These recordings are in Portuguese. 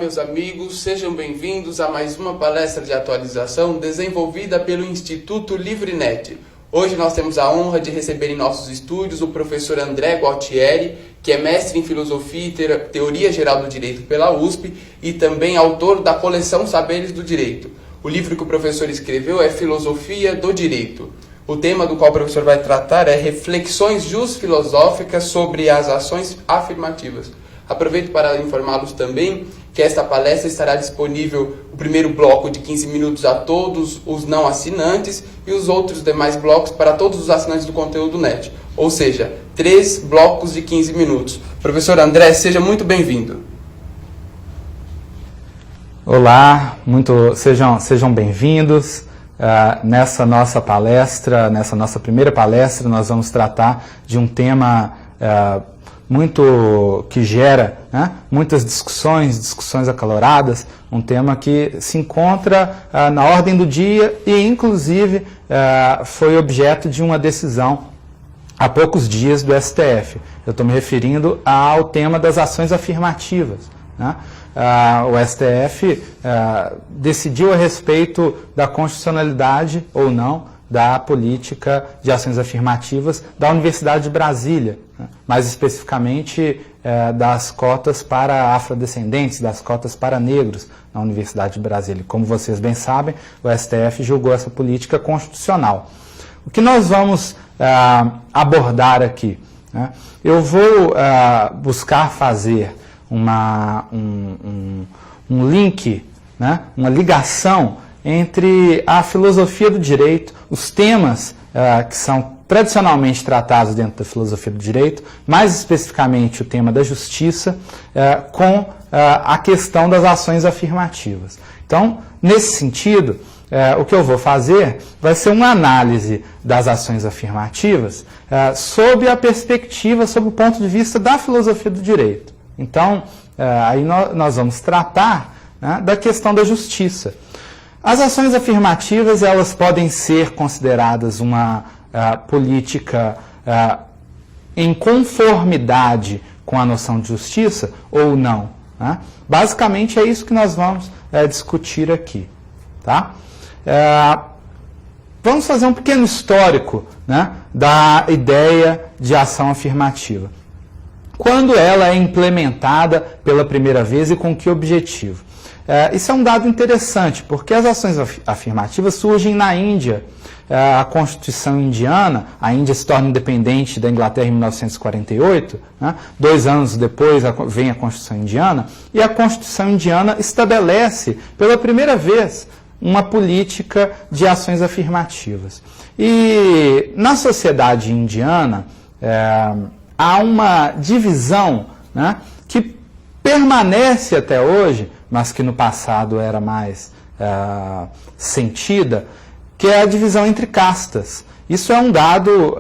meus amigos, sejam bem-vindos a mais uma palestra de atualização desenvolvida pelo Instituto LivreNet. Hoje nós temos a honra de receber em nossos estúdios o professor André Gualtieri, que é mestre em Filosofia e Teoria Geral do Direito pela USP e também autor da coleção Saberes do Direito. O livro que o professor escreveu é Filosofia do Direito. O tema do qual o professor vai tratar é reflexões filosóficas sobre as ações afirmativas. Aproveito para informá-los também que esta palestra estará disponível o primeiro bloco de 15 minutos a todos os não assinantes e os outros demais blocos para todos os assinantes do conteúdo NET, ou seja, 3 blocos de 15 minutos. Professor André, seja muito bem-vindo. Olá, sejam bem-vindos. Nessa nossa palestra, nessa nossa primeira palestra, nós vamos tratar de um tema que gera muitas discussões acaloradas, um tema que se encontra na ordem do dia e, inclusive, foi objeto de uma decisão há poucos dias do STF. Eu estou me referindo ao tema das ações afirmativas. O STF decidiu a respeito da constitucionalidade ou não da política de ações afirmativas da Universidade de Brasília, mais especificamente das cotas para afrodescendentes, das cotas para negros na Universidade de Brasília. Como vocês bem sabem, o STF julgou essa política constitucional. O que nós vamos abordar aqui? Eu vou buscar fazer um link, uma ligação entre a filosofia do direito, os temas que são tradicionalmente tratados dentro da filosofia do direito, mais especificamente o tema da justiça, com a questão das ações afirmativas. Então, nesse sentido, o que eu vou fazer vai ser uma análise das ações afirmativas sob a perspectiva, sob o ponto de vista da filosofia do direito. Então, aí nós vamos tratar da questão da justiça. As ações afirmativas, elas podem ser consideradas uma política em conformidade com a noção de justiça ou não. Basicamente, é isso que nós vamos discutir aqui. Tá? Vamos fazer um pequeno histórico da ideia de ação afirmativa. Quando ela é implementada pela primeira vez e com que objetivo? Isso é um dado interessante, porque as ações afirmativas surgem na Índia. A Constituição indiana, a Índia se torna independente da Inglaterra em 1948, 2 anos depois vem a Constituição indiana, e a Constituição indiana estabelece, pela primeira vez, uma política de ações afirmativas. E na sociedade indiana, há uma divisão que permanece até hoje, mas que no passado era mais sentida, que é a divisão entre castas. Isso é um dado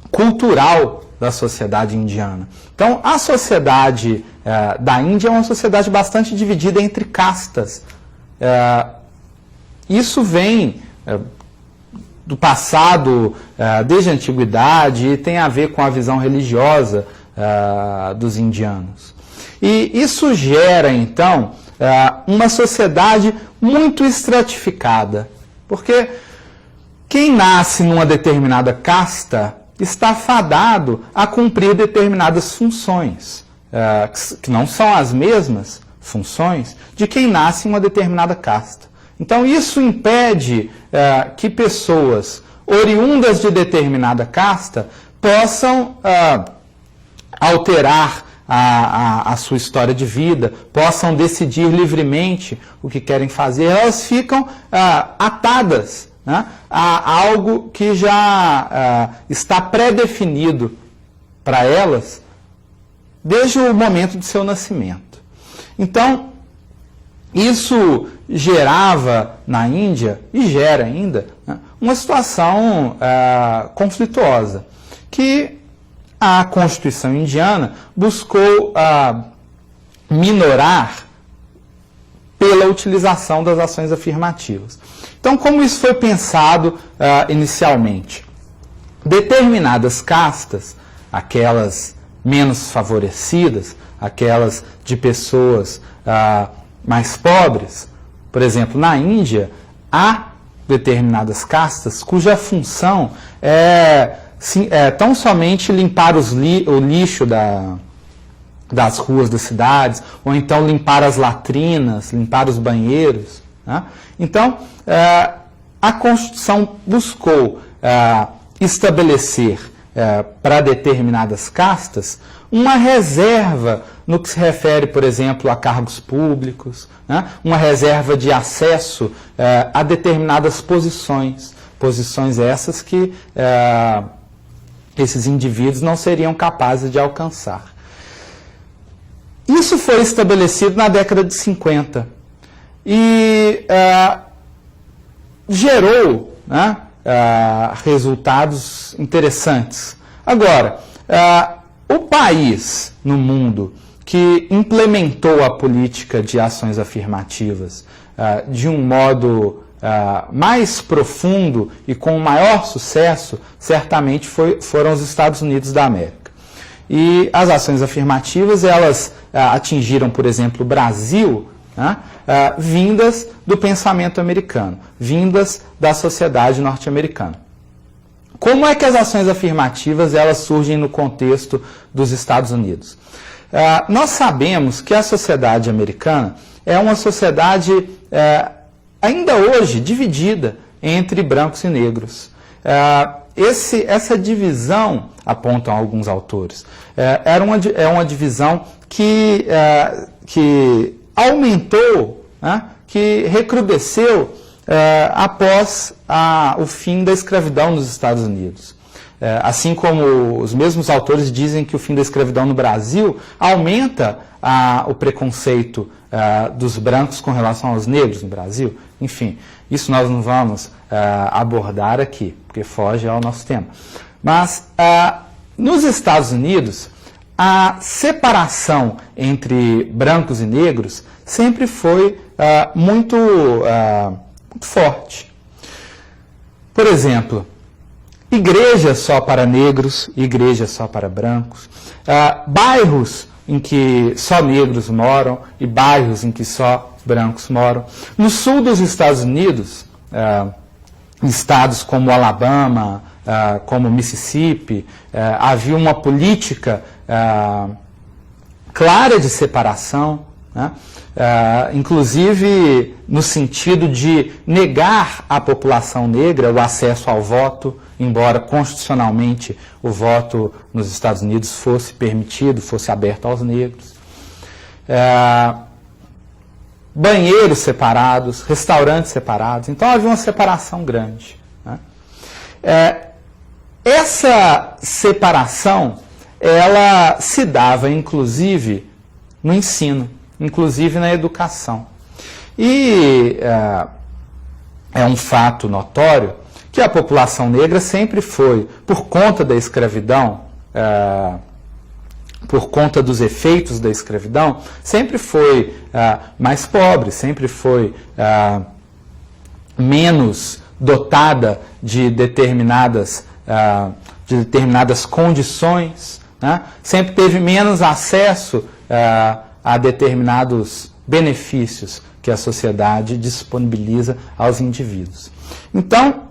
cultural da sociedade indiana. Então, a sociedade da Índia é uma sociedade bastante dividida entre castas. Isso vem do passado, desde a antiguidade, e tem a ver com a visão religiosa dos indianos. E isso gera, então, uma sociedade muito estratificada, porque quem nasce numa determinada casta está fadado a cumprir determinadas funções, que não são as mesmas funções de quem nasce em uma determinada casta. Então, isso impede que pessoas oriundas de determinada casta possam alterar a sua história de vida, possam decidir livremente o que querem fazer. Elas ficam atadas a algo que já está pré-definido para elas desde o momento de seu nascimento. Então, isso gerava na Índia, e gera ainda, uma situação conflituosa, que a Constituição indiana buscou minorar pela utilização das ações afirmativas. Então, como isso foi pensado inicialmente? Determinadas castas, aquelas menos favorecidas, aquelas de pessoas mais pobres. Por exemplo, na Índia, há determinadas castas cuja função é tão somente limpar o lixo das ruas das cidades, ou então limpar as latrinas, limpar os banheiros. Né? Então, a Constituição buscou estabelecer para determinadas castas uma reserva no que se refere, por exemplo, a cargos públicos, né? Uma reserva de acesso a determinadas posições essas que esses indivíduos não seriam capazes de alcançar. Isso foi estabelecido na década de 50 e gerou, né, resultados interessantes. Agora, o país no mundo que implementou a política de ações afirmativas de um modo mais profundo e com maior sucesso, certamente foram os Estados Unidos da América. E as ações afirmativas, elas atingiram, por exemplo, o Brasil, né, vindas do pensamento americano, vindas da sociedade norte-americana. Como é que as ações afirmativas elas surgem no contexto dos Estados Unidos? Nós sabemos que a sociedade americana é uma sociedade ainda hoje dividida entre brancos e negros. Essa divisão, apontam alguns autores, é uma divisão que aumentou, né, que recrudesceu após o fim da escravidão nos Estados Unidos. Assim como os mesmos autores dizem que o fim da escravidão no Brasil aumenta o preconceito dos brancos com relação aos negros no Brasil. Enfim, isso nós não vamos abordar aqui, porque foge ao nosso tema. Mas, nos Estados Unidos, a separação entre brancos e negros sempre foi muito forte. Por exemplo, igreja só para negros, igreja só para brancos, bairros em que só negros moram e bairros em que só brancos moram. No sul dos Estados Unidos, estados como Alabama, como Mississippi, havia uma política clara de separação, né? Inclusive no sentido de negar à população negra o acesso ao voto, embora constitucionalmente o voto nos Estados Unidos fosse permitido, fosse aberto aos negros. Banheiros separados, restaurantes separados, então havia uma separação grande. Né? Essa separação, ela se dava inclusive no ensino, inclusive na educação. E é um fato notório que a população negra sempre foi, por conta da escravidão, por conta dos efeitos da escravidão, sempre foi mais pobre, sempre foi menos dotada de determinadas condições, né? Sempre teve menos acesso a determinados benefícios que a sociedade disponibiliza aos indivíduos. Então,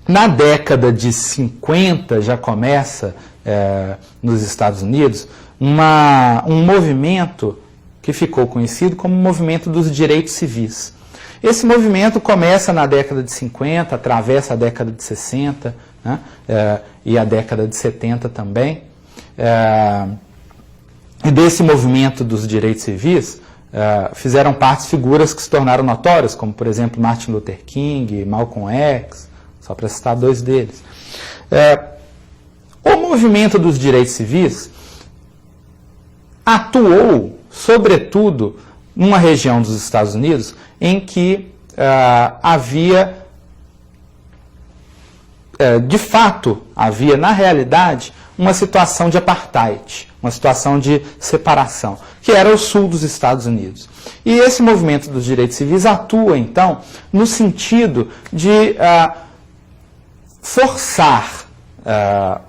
na década de 50 já começa, nos Estados Unidos, um movimento que ficou conhecido como o movimento dos direitos civis. Esse movimento começa na década de 50, atravessa a década de 60, né, e a década de 70 também. E desse movimento dos direitos civis fizeram parte figuras que se tornaram notórias, como, por exemplo, Martin Luther King, Malcolm X, só para citar dois deles. O movimento dos direitos civis atuou, sobretudo, numa região dos Estados Unidos em que havia, de fato, havia, na realidade, uma situação de apartheid, uma situação de separação, que era o sul dos Estados Unidos. E esse movimento dos direitos civis atua, então, no sentido de forçar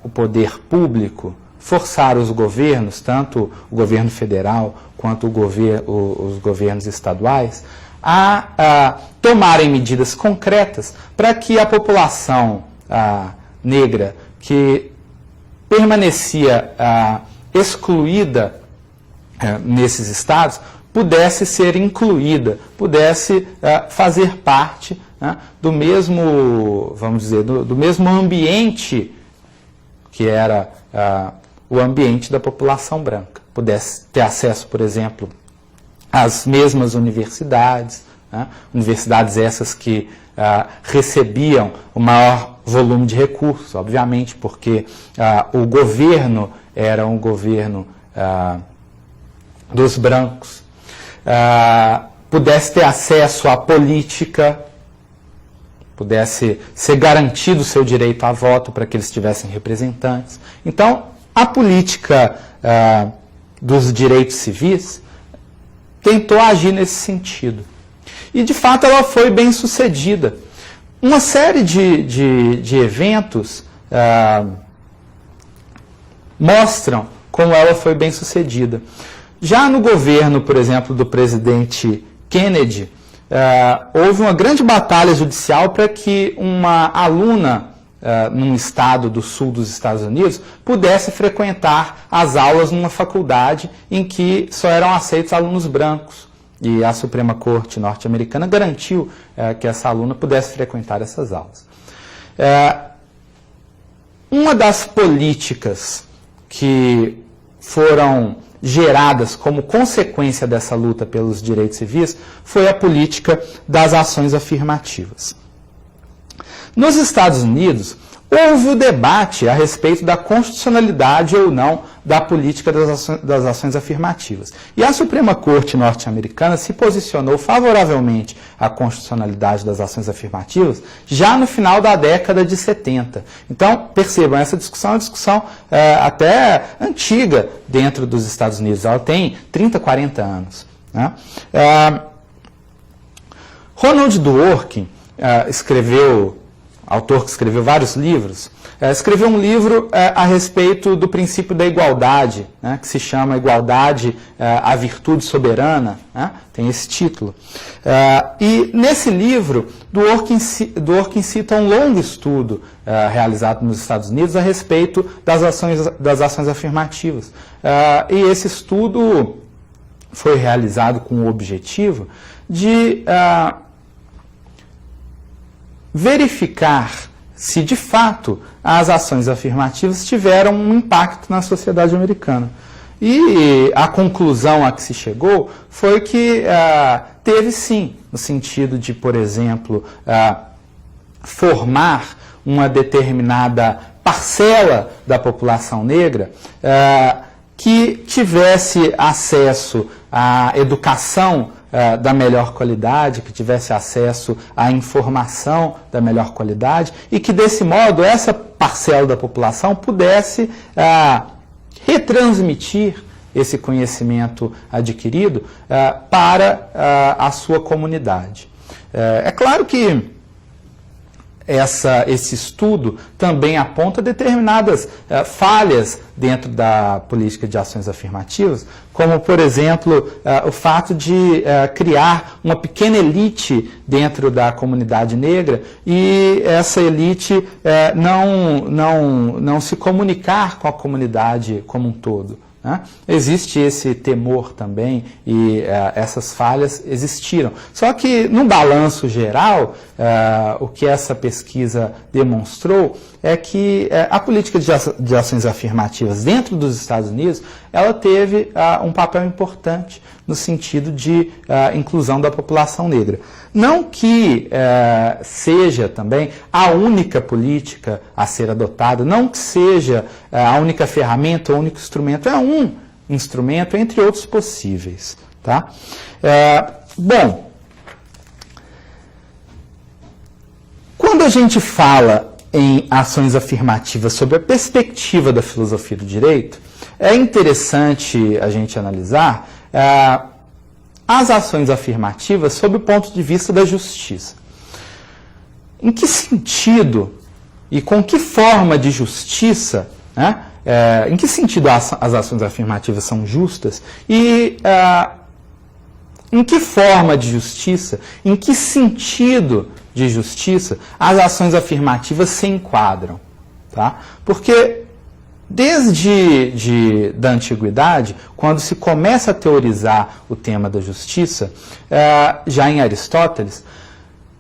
o poder público, forçar os governos, tanto o governo federal quanto os governos estaduais, a tomarem medidas concretas para que a população negra que permanecia excluída nesses estados pudesse ser incluída, pudesse fazer parte do mesmo, vamos dizer, do mesmo ambiente que era o ambiente da população branca. Pudesse ter acesso, por exemplo, às mesmas universidades, universidades essas que recebiam o maior volume de recursos, obviamente, porque o governo era um governo dos brancos, pudesse ter acesso à política, pudesse ser garantido o seu direito a voto para que eles tivessem representantes. Então, a política dos direitos civis tentou agir nesse sentido. E, de fato, ela foi bem sucedida. Uma série de eventos mostram como ela foi bem sucedida. Já no governo, por exemplo, do presidente Kennedy, houve uma grande batalha judicial para que uma aluna num estado do sul dos Estados Unidos pudesse frequentar as aulas numa faculdade em que só eram aceitos alunos brancos. E a Suprema Corte norte-americana garantiu que essa aluna pudesse frequentar essas aulas. Uma das políticas que foram geradas como consequência dessa luta pelos direitos civis foi a política das ações afirmativas. Nos Estados Unidos, houve o debate a respeito da constitucionalidade ou não da política das ações afirmativas. E a Suprema Corte norte-americana se posicionou favoravelmente à constitucionalidade das ações afirmativas já no final da década de 70. Então, percebam, essa discussão é uma discussão até antiga dentro dos Estados Unidos. Ela tem 30, 40 anos. Né? Ronald Dworkin autor que escreveu vários livros, escreveu um livro a respeito do princípio da igualdade, né, que se chama Igualdade, a Virtude Soberana, né, tem esse título. E nesse livro, Dworkin cita um longo estudo realizado nos Estados Unidos a respeito das ações afirmativas. E esse estudo foi realizado com o objetivo de verificar se, de fato, as ações afirmativas tiveram um impacto na sociedade americana. E a conclusão a que se chegou foi que teve sim, no sentido de, por exemplo, formar uma determinada parcela da população negra que tivesse acesso à educação da melhor qualidade, que tivesse acesso à informação da melhor qualidade e que, desse modo, essa parcela da população pudesse retransmitir esse conhecimento adquirido para a sua comunidade. É claro que esse estudo também aponta determinadas falhas dentro da política de ações afirmativas, como, por exemplo, o fato de criar uma pequena elite dentro da comunidade negra e essa elite não se comunicar com a comunidade como um todo. Né? Existe esse temor também e essas falhas existiram. Só que, no balanço geral, o que essa pesquisa demonstrou é que a política de ações afirmativas dentro dos Estados Unidos, ela teve um papel importante no sentido de inclusão da população negra. Não que seja também a única política a ser adotada, não que seja a única ferramenta, o único instrumento, é um instrumento entre outros possíveis. Tá? Bom, quando a gente fala em ações afirmativas sob a perspectiva da filosofia do direito, é interessante a gente analisar as ações afirmativas sob o ponto de vista da justiça. Em que sentido e com que forma de justiça, né, em que sentido as ações afirmativas são justas e em que forma de justiça, em que sentido de justiça as ações afirmativas se enquadram. Tá? Porque desde da antiguidade, quando se começa a teorizar o tema da justiça, já em Aristóteles,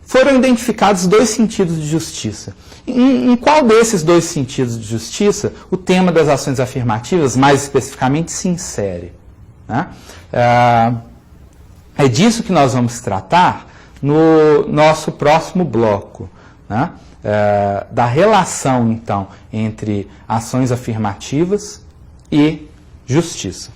foram identificados dois sentidos de justiça. Em qual desses dois sentidos de justiça o tema das ações afirmativas, mais especificamente, se insere? Né? É disso que nós vamos tratar no nosso próximo bloco, né? Da relação, então, entre ações afirmativas e justiça.